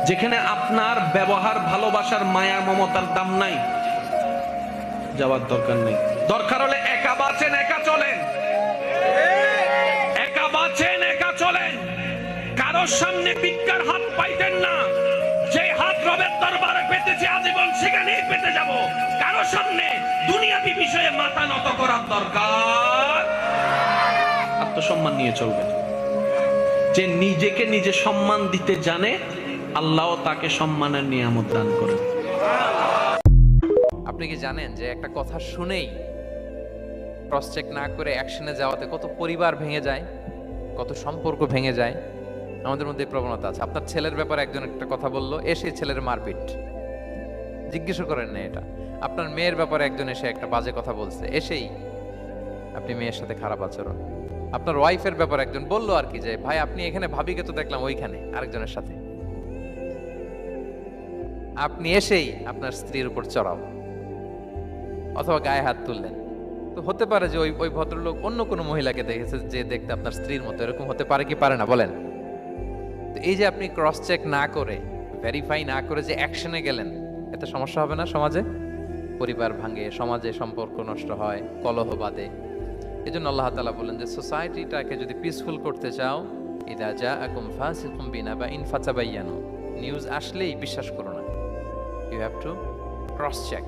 যেখানে আপনার ব্যবহার, ভালোবাসার, মায়া, মমতার দাম নাই, যাওয়ার দরকার নেই। দরকার হলে একা বাঁচেন, একা চলেন, একা বাঁচেন, একা চলেন। কারোর সামনে ভিক্ষার হাত পাইতেন না। যে হাত রবের দরবারে পেতেছে আজীবন সেখানেই পেতে যাব। কারোর সামনে দুনিয়াবি বিষয়ে মাথা নত করার দরকার। আত্মসম্মান নিয়ে চলবেন। যে নিজেকে নিজে সম্মান দিতে জানে, আল্লাহ তাকে সম্মানের নিয়ামত দান করেন। আপনি কি জানেন যে একটা কথা শুনেই ক্রস চেক না করে অ্যাকশনে যাওয়াতে কত পরিবার ভেঙে যায়, কত সম্পর্ক ভেঙে যায়? আমাদের মধ্যে এই প্রবণতা আছে। আপনার ছেলের ব্যাপারে একজন একটা কথা বললো, এসে ছেলের মারপিট, জিজ্ঞেস করেন না এটা। আপনার মেয়ের ব্যাপারে একজন এসে একটা বাজে কথা বলছে, এসেই আপনি মেয়ের সাথে খারাপ আচরণ। আপনার ওয়াইফের ব্যাপারে একজন বললো আর কি, যে ভাই আপনি এখানে, ভাবিকে তো দেখলাম ওইখানে আরেকজনের সাথে, আপনি এসেই আপনার স্ত্রীর উপর চড়াও অথবা গায়ে হাত তুললেন। তো হতে পারে যে ওই ভদ্রলোক অন্য কোনো মহিলাকে দেখেছে যে দেখতে আপনার স্ত্রীর মতো, এরকম হতে পারে কি পারে না বলেন? তো এই যে আপনি ক্রস চেক না করে, ভেরিফাই না করে যে অ্যাকশনে গেলেন, এতে সমস্যা হবে না সমাজে? পরিবার ভাঙে, সমাজে সম্পর্ক নষ্ট হয়, কলহ বাঁধে। এই জন্য আল্লাহ তাআলা বলেন যে সোসাইটিটাকে যদি পিসফুল করতে চাও, ইদা জাআকুম ফাসিকুম বিনাবাইন ফাতাবায়ানু, নিউজ আসলেই বিশ্বাস করো না, you have to cross check.